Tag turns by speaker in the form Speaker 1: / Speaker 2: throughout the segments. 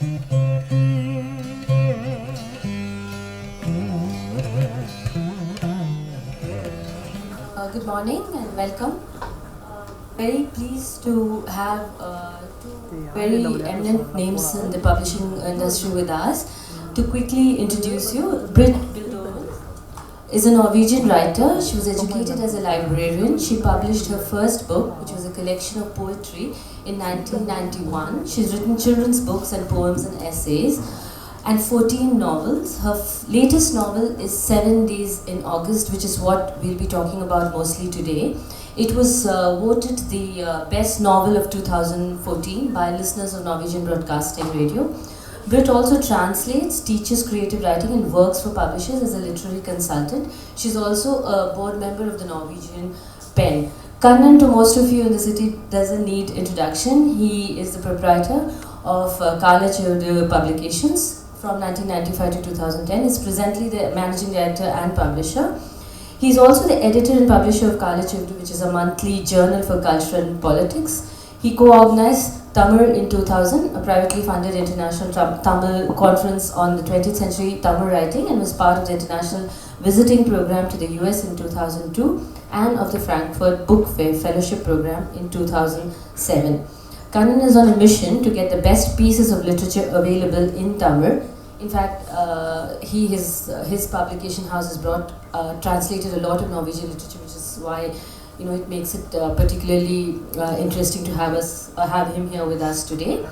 Speaker 1: Good morning and welcome. Very pleased to have two very eminent names in the publishing industry with us. To quickly introduce you, Brit Bildoen is a Norwegian writer. She was educated as a librarian. She published her first book, which was a collection of poetry, in 1991. She's written children's books and poems and essays, and 14 novels. Her latest novel is 7 Days in August, which is what we'll be talking about mostly today. It was voted the best novel of 2014 by listeners of Norwegian Broadcasting Radio. Brit also translates, teaches creative writing and works for publishers as a literary consultant. She's also a board member of the Norwegian Pen. Kannan, to most of you in the city, doesn't need introduction. He is the proprietor of Chennai Publications from 1995 to 2010. Is presently the managing director and publisher. He is also the editor and publisher of Chennai, which is a monthly journal for culture and politics. He co-organized Tamil in 2000, a privately funded international Tamil conference on the 20th century Tamil writing, and was part of the international visiting program to the US in 2002 and of the Frankfurt Book Fair Fellowship program in 2007. Kannan is on a mission to get the best pieces of literature available in Tamil. In fact, his publication house has translated a lot of Norwegian literature, which is why it makes it particularly interesting to have him here with us today.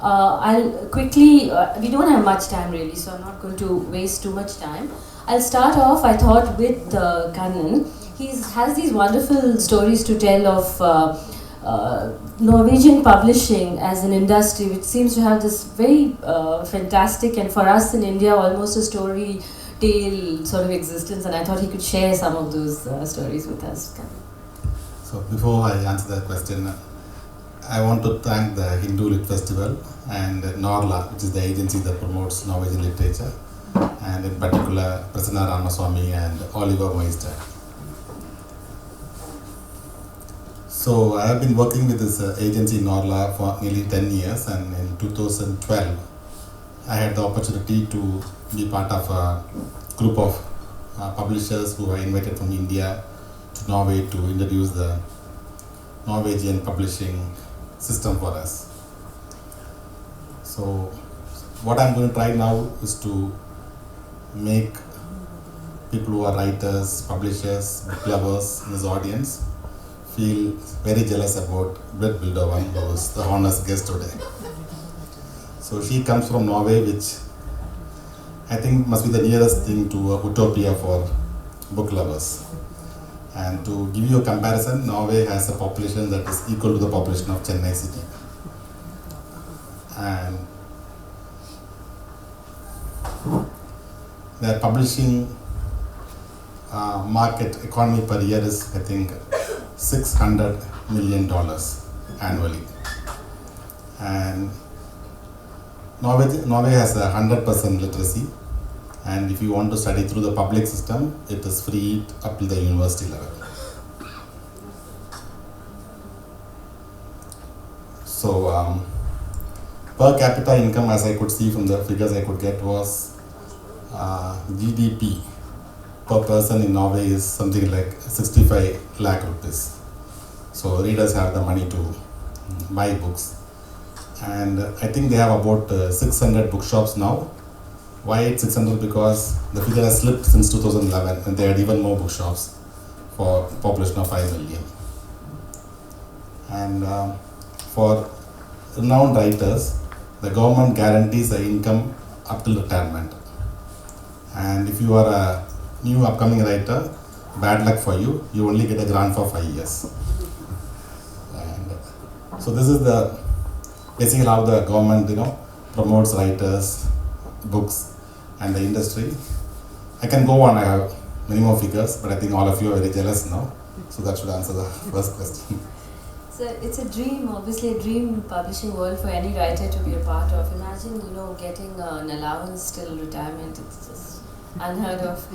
Speaker 1: I'll quickly, we don't have much time really, so I'm not going to waste too much time. I'll start off, I thought, with Kannan. He has these wonderful stories to tell of Norwegian publishing as an industry, which seems to have this very fantastic, and for us in India, almost a story tale sort of existence, and I thought he could share some of those stories with us.
Speaker 2: So before I answer that question, I want to thank the Hindu Lit Festival and Norla, which is the agency that promotes Norwegian literature, and in particular Prasanna Ramaswamy and Oliver Meister. So I have been working with this agency Norla for nearly 10 years, and in 2012 I had the opportunity to be part of a group of publishers who were invited from India to Norway to introduce the Norwegian publishing system for us. So what I'm going to try now is to make people who are writers, publishers, book lovers in this audience feel very jealous about Brit Bildoen, who is the honest guest today. So she comes from Norway, which I think must be the nearest thing to a utopia for book lovers. And to give you a comparison, Norway has a population that is equal to the population of Chennai city. And their publishing market economy per year is, I think, $600 million annually. And Norway has 100% literacy, and if you want to study through the public system, it is free up to the university level. So per capita income, as I could see from the figures I could get, was GDP per person in Norway is something like 65 lakh rupees. So readers have the money to buy books. And I think they have about 600 bookshops now. Why it's 600? Because the figure has slipped since 2011, and they had even more bookshops for a population of 5 million. And for renowned writers, the government guarantees the income up till retirement. And if you are a new upcoming writer, bad luck for you, you only get a grant for 5 years. And so this is basically how the government promotes writers, books, and the industry. I can go on, I have many more figures, but I think all of you are very jealous now, so that should answer the first question.
Speaker 1: So it's a dream, obviously a dream publishing world for any writer to be a part of. Imagine, getting an allowance till retirement. It's just unheard of.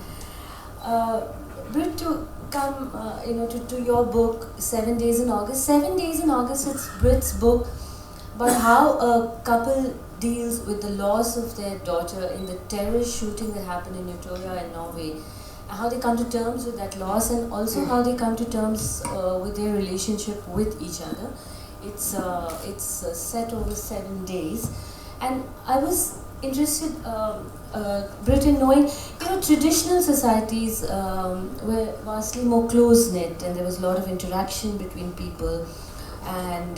Speaker 1: Brit, to come, to your book, 7 Days in August. 7 Days in August, it's Brit's book, but how a couple deals with the loss of their daughter in the terrorist shooting that happened in Utoya in Norway, and how they come to terms with that loss, and also how they come to terms with their relationship with each other. It's set over 7 days, and I was interested, Brit, in knowing, traditional societies were vastly more close-knit, and there was a lot of interaction between people, and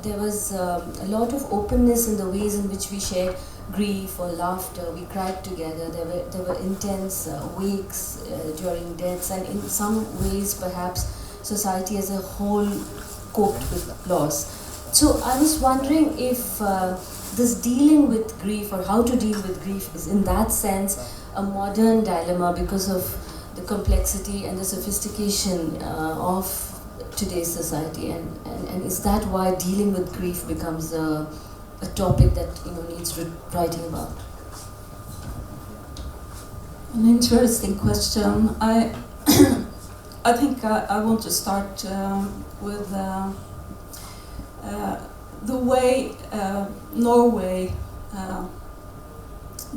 Speaker 1: there was a lot of openness in the ways in which we shared grief or laughter. We cried together. There were intense wakes during deaths, and in some ways, perhaps, society as a whole coped with loss. So I was wondering if this dealing with grief, or how to deal with grief, is in that sense a modern dilemma because of the complexity and the sophistication of today's society, and is that why dealing with grief becomes a topic that needs writing about?
Speaker 3: An interesting question. I I think I want to start with the way Norway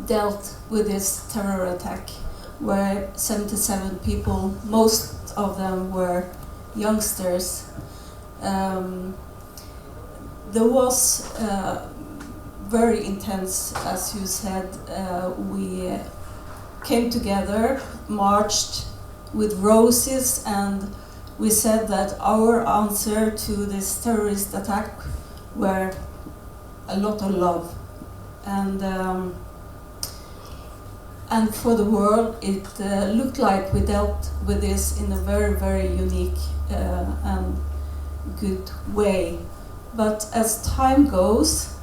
Speaker 3: dealt with this terror attack, where 77 people, most of them were youngsters. There was very intense, as you said. We came together, marched with roses, and we said that our answer to this terrorist attack were a lot of love. And for the world, it looked like we dealt with this in a very, very unique and good way. But as time goes,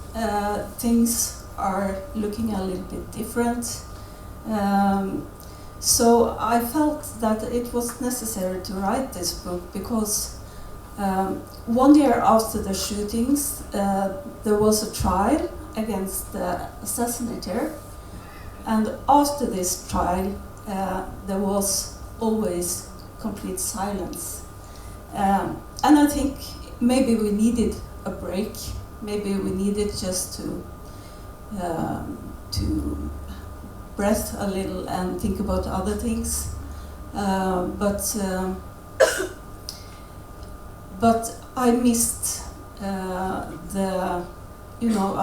Speaker 3: things are looking a little bit different. So I felt that it was necessary to write this book because 1 year after the shootings, there was a trial against the assassinator. And after this trial, there was always complete silence. And I think maybe we needed a break. Maybe we needed just to breath a little and think about other things. But I missed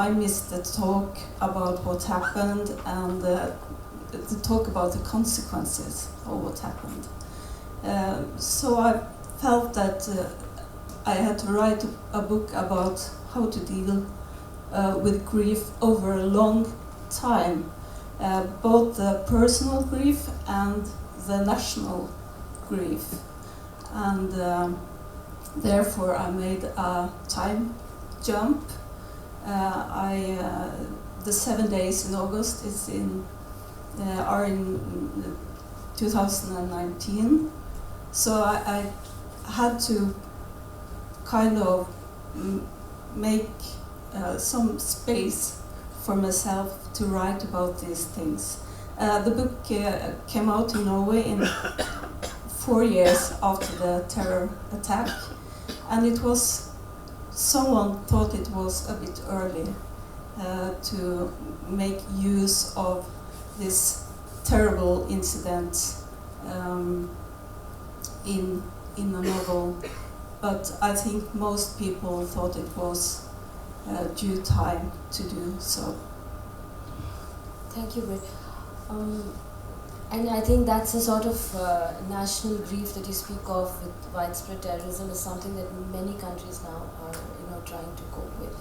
Speaker 3: I missed the talk about what happened and the talk about the consequences of what happened. So I felt that I had to write a book about how to deal with grief over a long time, both the personal grief and the national grief. And therefore I made a time jump. The 7 days in August are in 2019. So I had to kind of make some space for myself to write about these things. The book came out in Norway in 4 years after the terror attack, and it was, someone thought it was a bit early to make use of this terrible incident in a novel, but I think most people thought it was due time to do so.
Speaker 1: Thank you, Brit. And I think that's a sort of national grief that you speak of with widespread terrorism is something that many countries now are trying to cope with.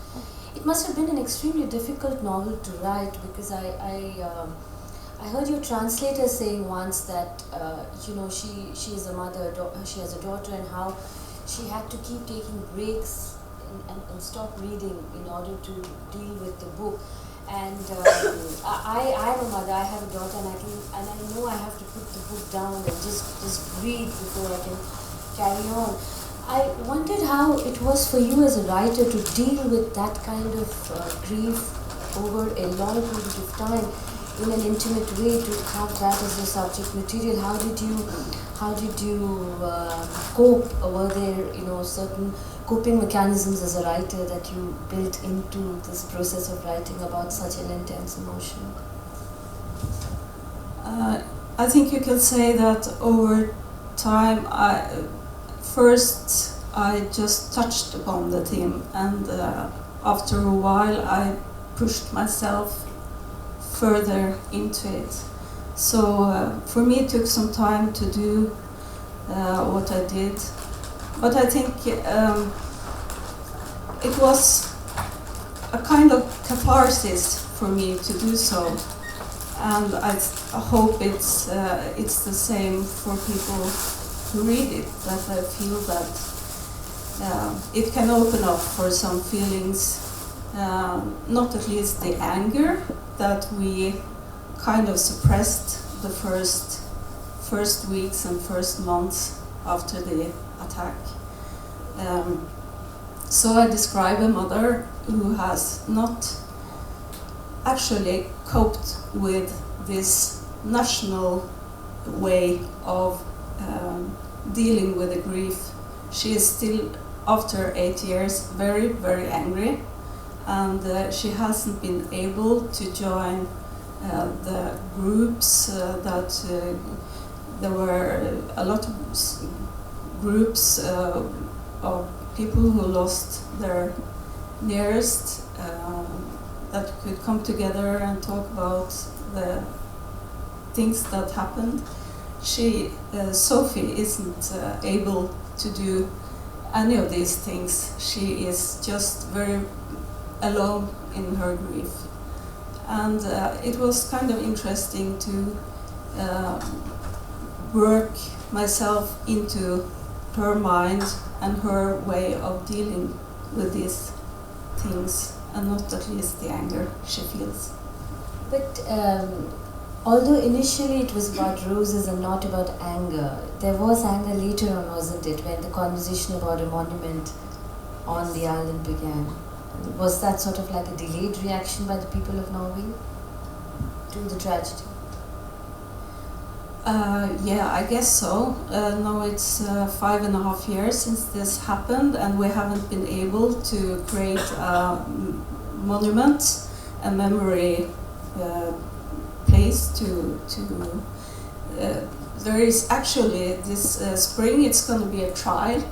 Speaker 1: It must have been an extremely difficult novel to write, because I heard your translator saying once that she is a mother, she has a daughter, and how she had to keep taking breaks and stop reading in order to deal with the book. And I'm a mother, I have a daughter, and I know I have to put the book down and just breathe before I can carry on. I wondered how it was for you as a writer to deal with that kind of grief over a long period of time in an intimate way, to have that as your subject material. How did you cope? Were there certain coping mechanisms as a writer that you built into this process of writing about such an intense emotion?
Speaker 3: I think you can say that over time, first I just touched upon the theme, and after a while I pushed myself further into it. So for me it took some time to do what I did, but I think it was a kind of catharsis for me to do so, and I hope it's the same for people who read it, that I feel that it can open up for some feelings, not at least the anger that we kind of suppressed the first weeks and first months after the attack. So I describe a mother who has not actually coped with this national way of dealing with the grief. She is still, after 8 years, very, very angry, and she hasn't been able to join the groups there were a lot of groups of people who lost their nearest that could come together and talk about the things that happened. Sophie isn't able to do any of these things. She is just very alone in her grief. And it was kind of interesting to work myself into her mind and her way of dealing with these things, and not at least the anger she feels.
Speaker 1: But although initially it was about roses and not about anger, there was anger later on, wasn't it, when the conversation about a monument on the island began? Was that sort of like a delayed reaction by the people of Norway to the tragedy? Yeah, I guess so. No, it's 5.5 years since this happened, and we haven't been able to create a monument, a memory place to there is actually this spring it's going to be a trial,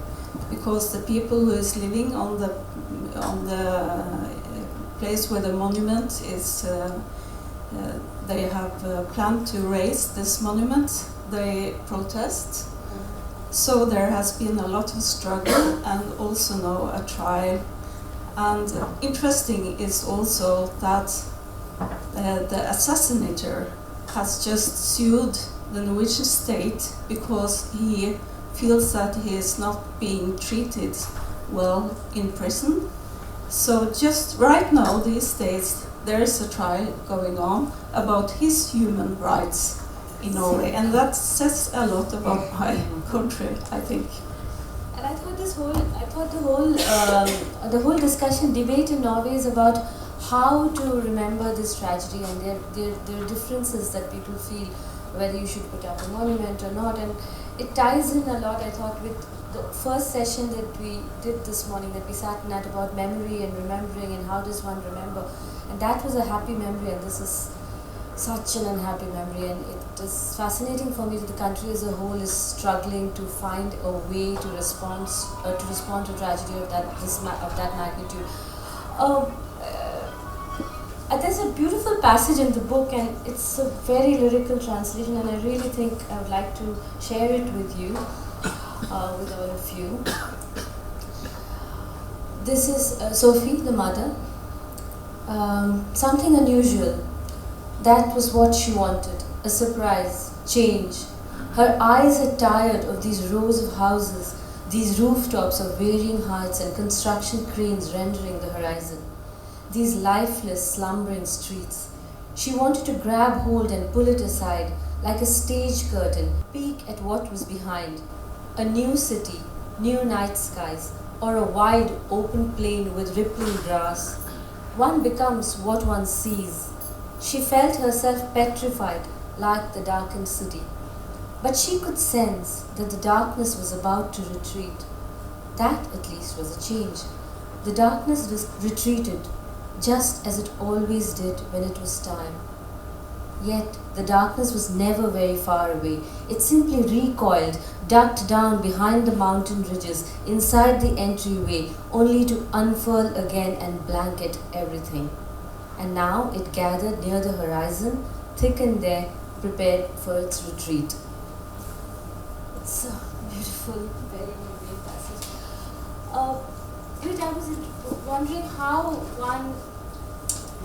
Speaker 1: because the people who is living on the place where the monument is, they have planned to raise this monument. They protest. So there has been a lot of struggle and also now a trial. And interesting is also that the assassinator has just sued the Norwegian state because he feels that he is not being treated well in prison. So just right now, these days, there is a trial going on about his human rights in Norway, and that says a lot about my country, I think. And I thought the whole discussion, debate in Norway is about how to remember this tragedy, and there are differences that people feel whether you should put up a monument or not, and it ties in a lot, I thought, with the first session that we did this morning, that we sat in at about memory and remembering and how does one remember, and that was a happy memory, and this is such an unhappy memory, and it is fascinating for me that the country as a whole is struggling to find a way to respond to tragedy of that magnitude. There's a beautiful passage in the book, and it's a very lyrical translation, and I really think I would like to share it with you, with all of you. This is Sophie, the mother. Something unusual. That was what she wanted. A surprise, change. Her eyes had tired of these rows of houses, these rooftops of varying heights and construction cranes rendering the horizon. These lifeless, slumbering streets. She wanted to grab hold and pull it aside, like a stage curtain, peek at what was behind. A new city, new night skies, or a wide, open plain with rippling grass. One becomes what one sees. She felt herself petrified, like the darkened city. But she could sense that the darkness was about to retreat. That at least was a change. The darkness retreated, just as it always did when it was time. Yet the darkness was never very far away. It simply recoiled, ducked down behind the mountain ridges, inside the entryway, only to unfurl again and blanket everything. And now it gathered near the horizon, thickened there, prepared for its retreat. It's a beautiful, very moving passage. Brit, I was wondering how one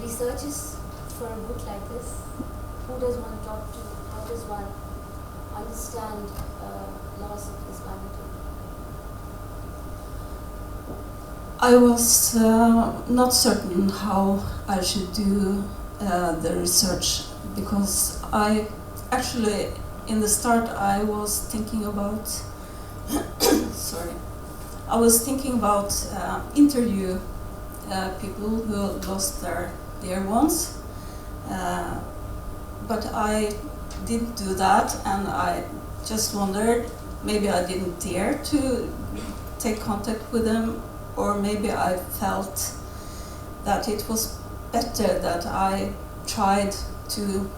Speaker 1: researches for a book like this. Who does one talk to? How does one understand loss of this magnitude?
Speaker 3: I was not certain how I should do the research, because I actually, in the start, I was thinking about sorry, I was thinking about interview people who lost their dear ones, but I didn't do that, and I just wondered, maybe I didn't dare to take contact with them, or maybe I felt that it was better that I tried to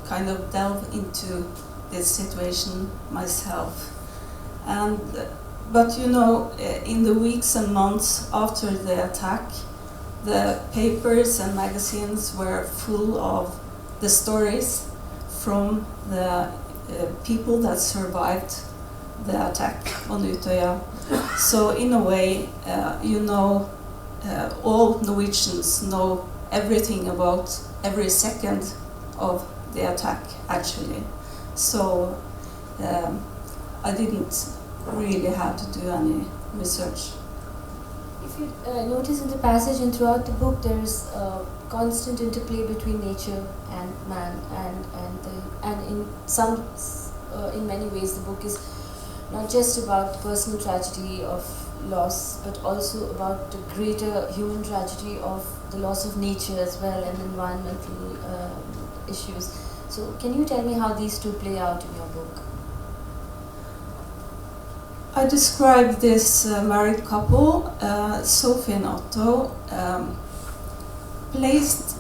Speaker 3: kind of delve into this situation myself. And but you know, in the weeks and months after the attack, the papers and magazines were full of the stories from the people that survived the attack on Utøya. So in a way, you know, all Norwegians know everything about every second of the attack, actually. So I didn't really have to do any research.
Speaker 1: If you notice in the passage and throughout the book, there is a constant interplay between nature and man, and in many ways the book is not just about personal tragedy of loss, but also about the greater human tragedy of the loss of nature as well, and environmental issues. So can you tell me how these two play out in your book?
Speaker 3: I described this married couple, Sophie and Otto, placed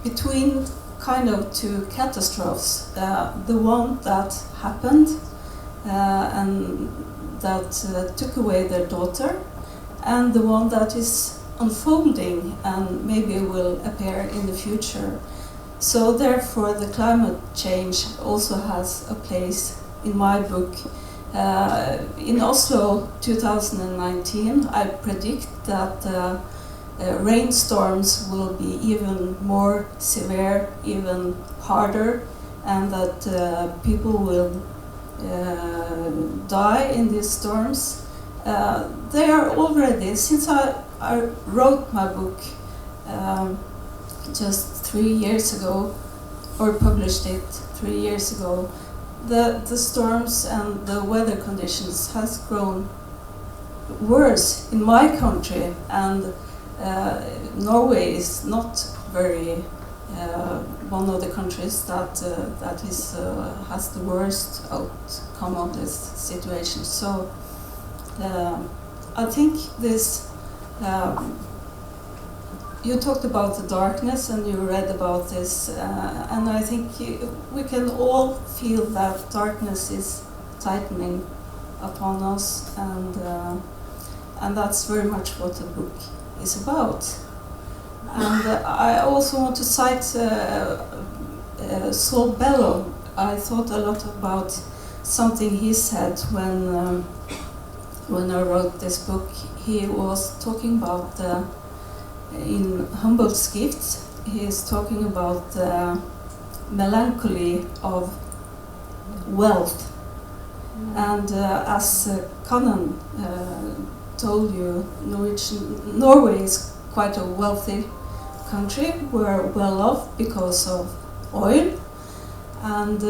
Speaker 3: between kind of two catastrophes. The one that happened and that took away their daughter, and the one that is unfolding and maybe will appear in the future. So therefore the climate change also has a place in my book. In Oslo 2019, I predict that rainstorms will be even more severe, even harder, and that people will die in these storms. They are already, since I wrote my book just 3 years ago, or published it 3 years ago, the storms and the weather conditions has grown worse in my country, and Norway is not very one of the countries that has the worst outcome of this situation. So I think this. You talked about the darkness, and you read about this, and I think we can all feel that darkness is tightening upon us, and that's very much what the book is about. And I also want to cite Saul Bellow. I thought a lot about something he said when I wrote this book. He was talking about in Humboldt's Gifts, he is talking about the melancholy of wealth. And as Kannan told you, Norway is quite a wealthy country. We're well off because of oil. And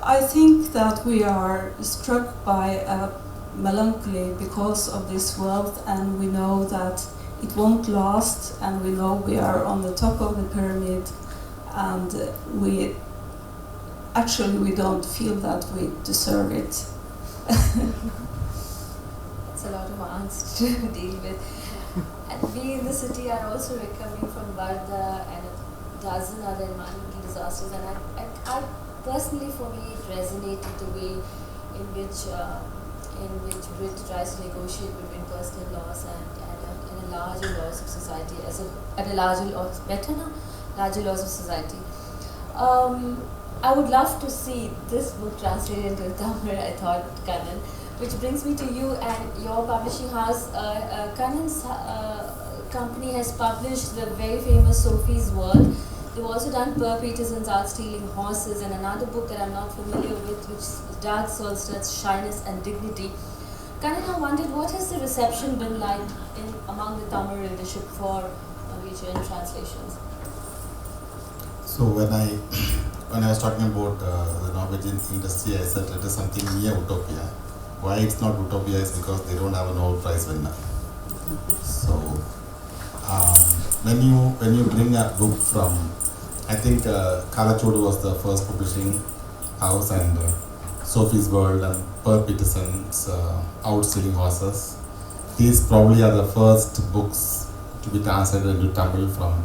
Speaker 3: I think that we are struck by a melancholy because of this wealth, and we know that it won't last, and we know we are on the top of the pyramid, and we don't feel that we deserve it.
Speaker 1: It's it's a lot of angst to deal with. And we in the city are also recovering from Varda and a dozen other environmental disasters. And I personally, for me, it resonated the way in which Brit tries to negotiate between personal loss and a larger loss of society, larger loss of society. I would love to see this book translated into Tamil, I thought, Kannan, which brings me to you and your publishing house. Kannan's company has published the very famous Sophie's World. They've also done Per Peterson's Art Stealing Horses, and another book that I'm not familiar with, which is Dark Solstice, Shyness and Dignity. Kannan, I wondered, what has the reception been like among the Tamil readership for Norwegian translations?
Speaker 2: So when I was talking about the Norwegian industry, I said it is something near utopia. Why it's not utopia is because they don't have a Nobel Prize winner. So when you bring a book from, I think Kalachodu was the first publishing house, and Sophie's World and Per Peterson's Out Stealing Horses. These probably are the first books to be translated into Tamil from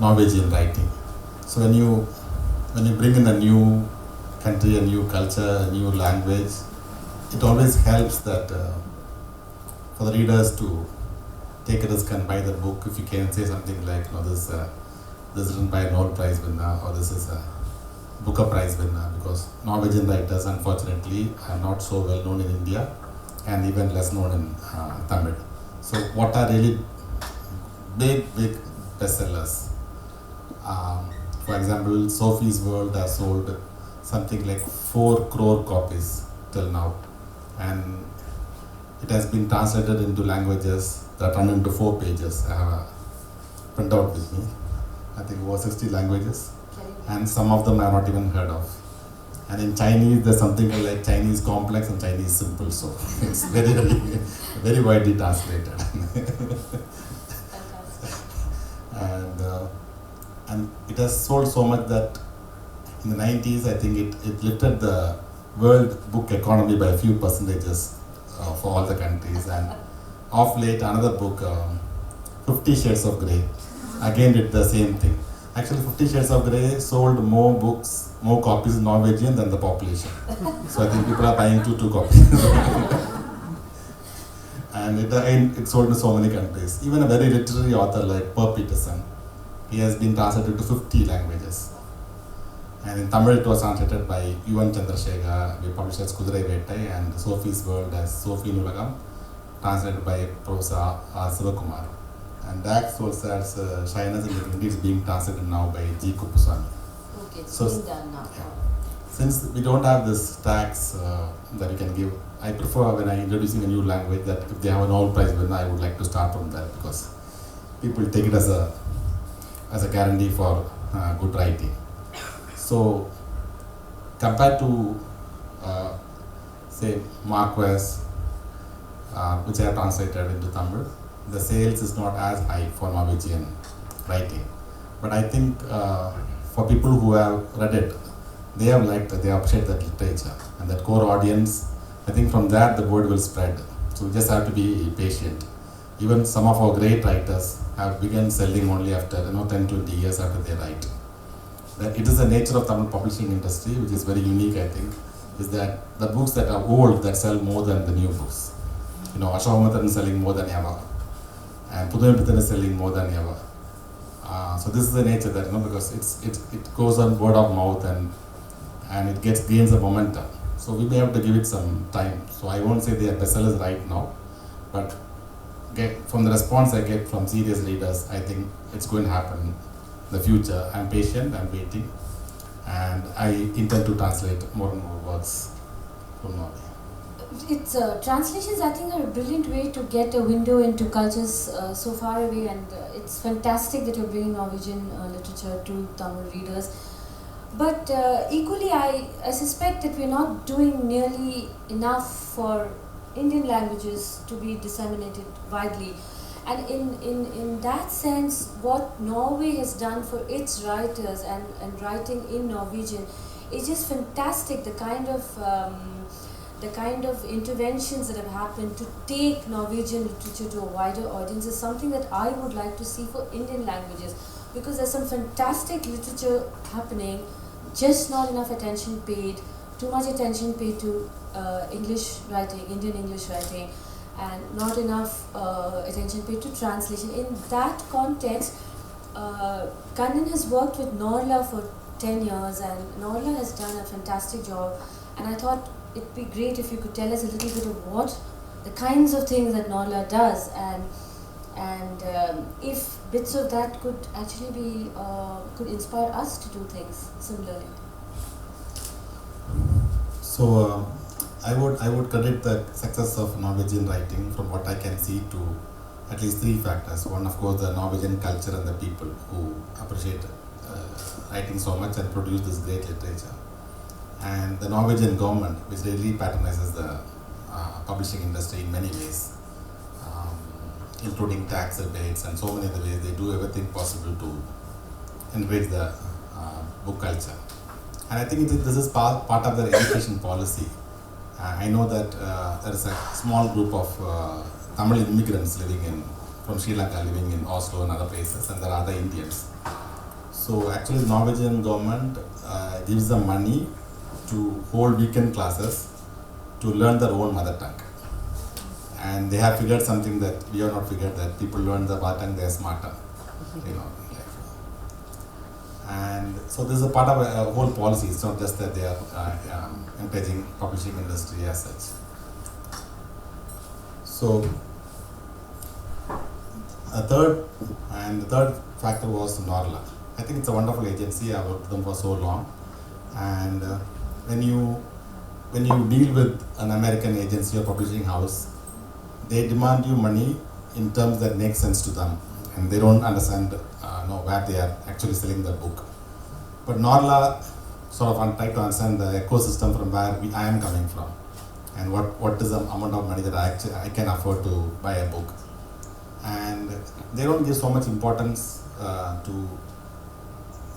Speaker 2: Norwegian writing. So when you bring in a new country, a new culture, a new language, it always helps that for the readers to take a risk and buy the book. If you can say something like, this is written by a Nobel Prize winner, or this is a Booker Prize winner, because Norwegian writers, unfortunately, are not so well known in India and even less known in Tamil. So what are really big bestsellers? For example, Sophie's World has sold something like 4 crore copies till now, and it has been translated into languages that run into 4 pages. I have a printout with me. I think over 60 languages, and some of them I have not even heard of. And in Chinese, there's something like Chinese complex and Chinese simple, so it's very widely translated. And it has sold so much that in the 90s, I think it lifted the world book economy by a few percentages for all the countries. And of late, another book, 50 Shades of Grey, again did the same thing. Actually, 50 Shades of Grey sold more copies in Norwegian than the population. So I think people are buying two copies. And it sold in so many countries. Even a very literary author like Per Peterson, he has been translated to 50 languages. And in Tamil it was translated by Yuvan Chandrasekhar, we published as Kudirai Vettai, and Sophie's World as Sophie Nulagam, translated by Professor R. Sivakumar. And Dark Solstice, Shyness and Dignity is being translated now by G. Kuppuswamy.
Speaker 1: Okay, it's being done now.
Speaker 2: Yeah. Since we don't have this tax that we can give, I prefer when I'm introducing a new language that if they have a Nobel Prize winner, I would like to start from that, because people take it as a guarantee for good writing. So compared to say Marquez, which I have translated into Tamil, the sales is not as high for Norwegian writing. But I think for people who have read it, they have liked it, they appreciate that literature and that core audience. I think from that the word will spread. So we just have to be patient. Even some of our great writers have begun selling only after 10-20 years after they write. That it is the nature of Tamil publishing industry, which is very unique, I think, is that the books that are old that sell more than the new books. Ashokamathan is selling more than ever, and Pudhanipithan is selling more than ever. So this is the nature that, because it goes on word of mouth and it gains a momentum. So we may have to give it some time. So I won't say they are bestsellers right now, but from the response I get from serious readers, I think it's going to happen in the future. I'm patient, I'm waiting, and I intend to translate more and more works from Norway.
Speaker 1: It's translations, I think, are a brilliant way to get a window into cultures so far away, and it's fantastic that you're bringing Norwegian literature to Tamil readers. But equally, I suspect that we're not doing nearly enough for Indian languages to be disseminated widely. And in that sense, what Norway has done for its writers and writing in Norwegian is just fantastic. The kind of the kind of interventions that have happened to take Norwegian literature to a wider audience is something that I would like to see for Indian languages, because there's some fantastic literature happening, just not enough attention paid, too much attention paid to English writing, Indian English writing, and not enough attention paid to translation. In that context, Kannan has worked with Norla for 10 years, and Norla has done a fantastic job, and I thought it'd be great if you could tell us a little bit of what the kinds of things that Norla does, and if bits of that could actually be could inspire us to do things similarly.
Speaker 2: So I would credit the success of Norwegian writing, from what I can see, to at least three factors. One, of course, the Norwegian culture and the people who appreciate writing so much and produce this great literature, and the Norwegian government, which really patronizes the publishing industry in many ways, including tax rebates and so many other ways. They do everything possible to encourage the book culture. And I think this is part of their education policy. I know that there is a small group of Tamil immigrants from Sri Lanka living in Oslo and other places, and there are other Indians. So actually the Norwegian government gives them money to hold weekend classes to learn their own mother tongue. And they have figured something that we have not figured, that people learn the mother tongue, they are smarter. And so this is a part of a whole policy. It's not just that they are encouraging publishing industry as such. So the third factor was Norla. I think it's a wonderful agency. I've worked with them for so long, and when you deal with an American agency or publishing house, they demand you money in terms that make sense to them, and they don't understand where they are actually selling the book. But Norla sort of try to understand the ecosystem from where I am coming from, and what is the amount of money that I can afford to buy a book. And they don't give so much importance to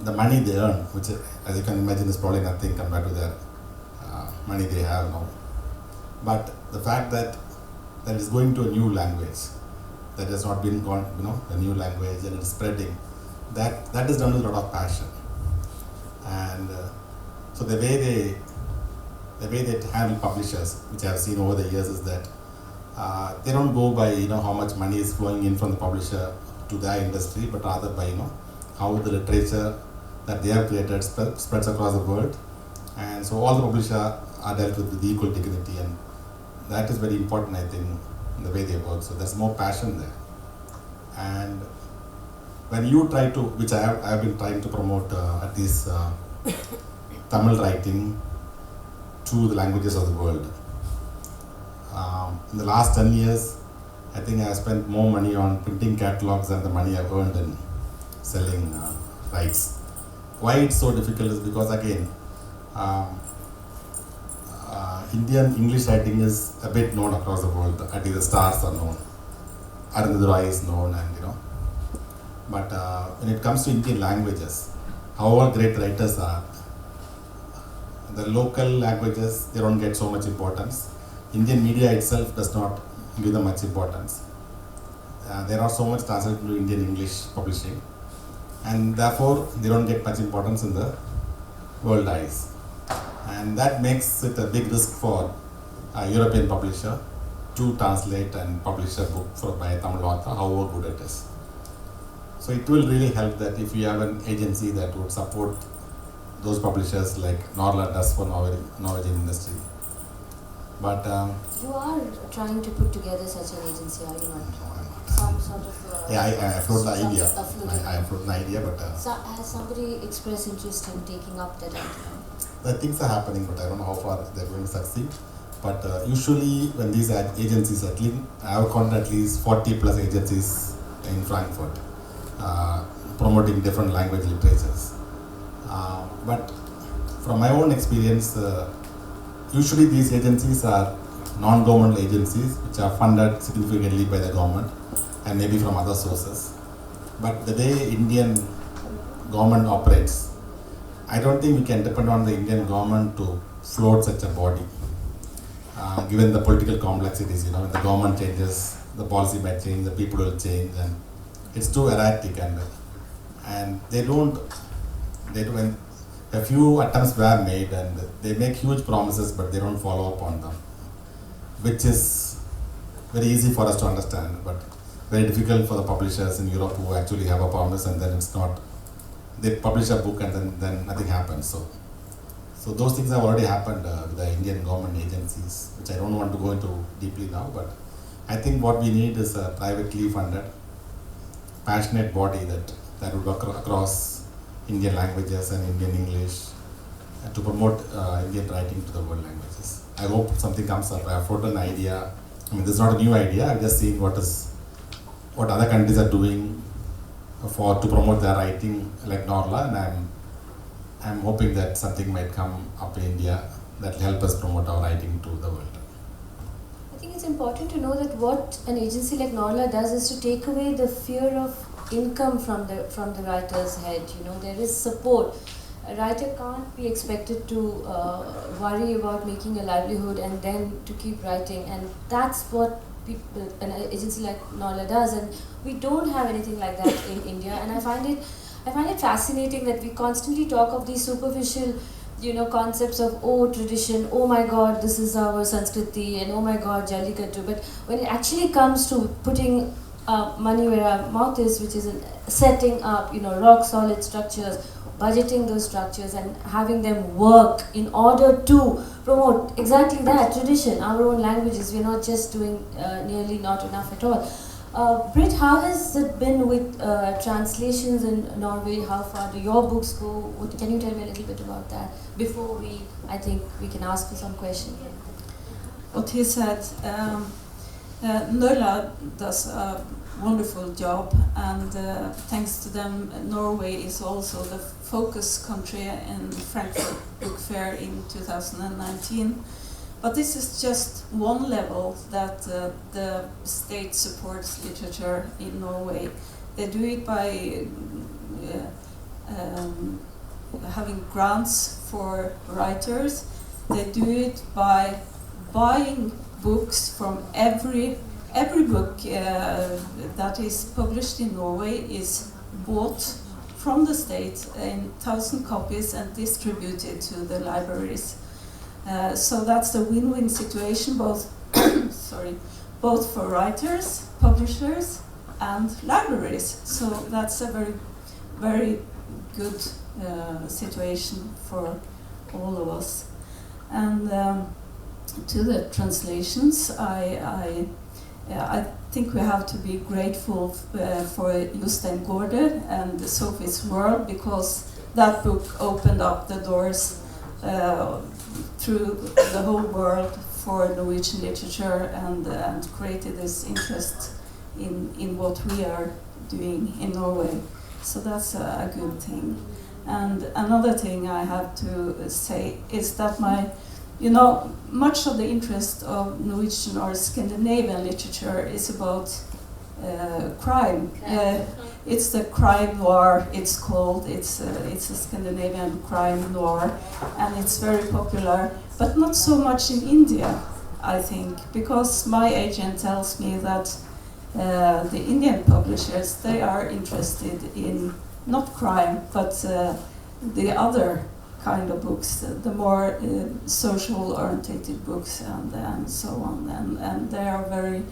Speaker 2: the money they earn, which, as you can imagine, is probably nothing compared to the money they have now. But the fact that it's going to a new language that has not been gone, a new language, and it's spreading, that is done with a lot of passion. And so the way they handle publishers, which I have seen over the years, is that they don't go by how much money is flowing in from the publisher to their industry, but rather by how the literature that they have created spreads across the world. And so all the publishers are dealt with equal dignity, and that is very important, I think, in the way they work. So there's more passion there. And when you try to, which I have been trying to promote at least Tamil writing to the languages of the world. In the last 10 years, I think I have spent more money on printing catalogs than the money I've earned in selling rights. Why it's so difficult is because, again, Indian English writing is a bit known across the world. At least the stars are known, Arundhati Roy is known, and But when it comes to Indian languages, however great writers are, the local languages, they don't get so much importance. Indian media itself does not give them much importance. There are so much translated to Indian English publishing, and therefore they don't get much importance in the world eyes. And that makes it a big risk for a European publisher to translate and publish a book by a Tamil author, however good it is. So it will really help that if you have an agency that would support those publishers like Norla does for Norwegian industry. But
Speaker 1: you are trying to put together such an agency, are you not?
Speaker 2: No, I'm not.
Speaker 1: Some sort of
Speaker 2: I floated the idea. I floated the idea, but
Speaker 1: so has somebody expressed interest in taking up that idea?
Speaker 2: the things are happening, but I don't know how far they're going to succeed. But usually when these agencies, I have contacted at least 40 plus agencies in Frankfurt promoting different language literatures. But from my own experience, usually these agencies are non-governmental agencies which are funded significantly by the government and maybe from other sources. But the way Indian government operates, I don't think we can depend on the Indian government to float such a body. given the political complexities, when the government changes, the policy might change, the people will change, and it's too erratic, and they don't, when a few attempts were made, and they make huge promises, but they don't follow up on them, which is very easy for us to understand, but very difficult for the publishers in Europe who actually have a promise and then it's not, they publish a book and then nothing happens. So those things have already happened with the Indian government agencies, which I don't want to go into deeply now, but I think what we need is a privately funded, passionate body that would work across Indian languages and Indian English to promote Indian writing to the world languages. I hope something comes up. I have floated an idea. I mean, this is not a new idea. I've just seen what other countries are doing to promote their writing like Norla, and I'm hoping that something might come up in India that will help us promote our writing to the world.
Speaker 1: I think it's important to know that what an agency like Norla does is to take away the fear of income from the writer's head. There is support. A writer can't be expected to worry about making a livelihood and then to keep writing, and that's what an agency like Norla does, and we don't have anything like that in India. And I find it fascinating that we constantly talk of these superficial concepts of tradition, oh my god, this is our Sanskriti, and oh my god, Jallikattu. But when it actually comes to putting money where our mouth is, which is setting up rock solid structures, budgeting those structures and having them work in order to promote exactly that tradition, our own languages. We're not just doing nearly not enough at all. Brit, how has it been with translations in Norway? How far do your books go? Can you tell me a little bit about that before I think we can ask for some questions?
Speaker 3: What he said, Norla does a wonderful job, and thanks to them, Norway is also the focus country in Frankfurt Book Fair in 2019. But this is just one level that the state supports literature in Norway. They do it by having grants for writers. They do it by buying books from every book that is published in Norway is bought from the state in 1,000 copies and distributed to the libraries. So that's a win-win situation, both for writers, publishers, and libraries. So that's a very, very good situation for all of us. And to the translations, I think we have to be grateful for Jostein Gaarder and Sophie's World, because that book opened up the doors through the whole world for Norwegian literature and created this interest in what we are doing in Norway. So that's a good thing. And another thing I have to say is that much of the interest of Norwegian or Scandinavian literature is about crime. It's the crime noir, it's called. It's a Scandinavian crime noir, and it's very popular, but not so much in India, I think, because my agent tells me that the Indian publishers, they are interested in not crime, but the other kind of books, the more social-oriented books and so on, and they are very,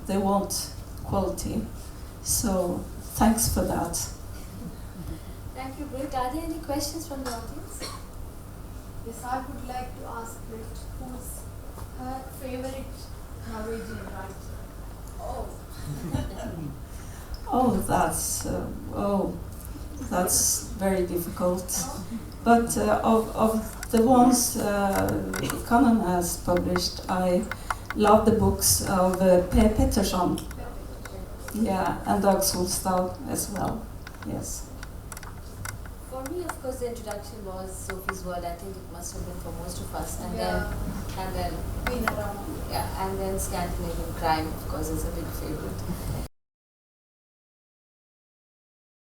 Speaker 3: they want quality. So thanks for that.
Speaker 1: Thank you, Brit. Are there any questions from the audience?
Speaker 4: Yes, I would like to ask Brit, who's her favorite Norwegian writer?
Speaker 3: That's very difficult. But of the ones Kannan has published, I love the books of Per Petterson. Yeah, and Dag Solstad as well. Yes.
Speaker 1: For me, of course, the introduction was Sophie's World. I think it must have been for most of us, and then Scandinavian Crime, of course, is a big favorite.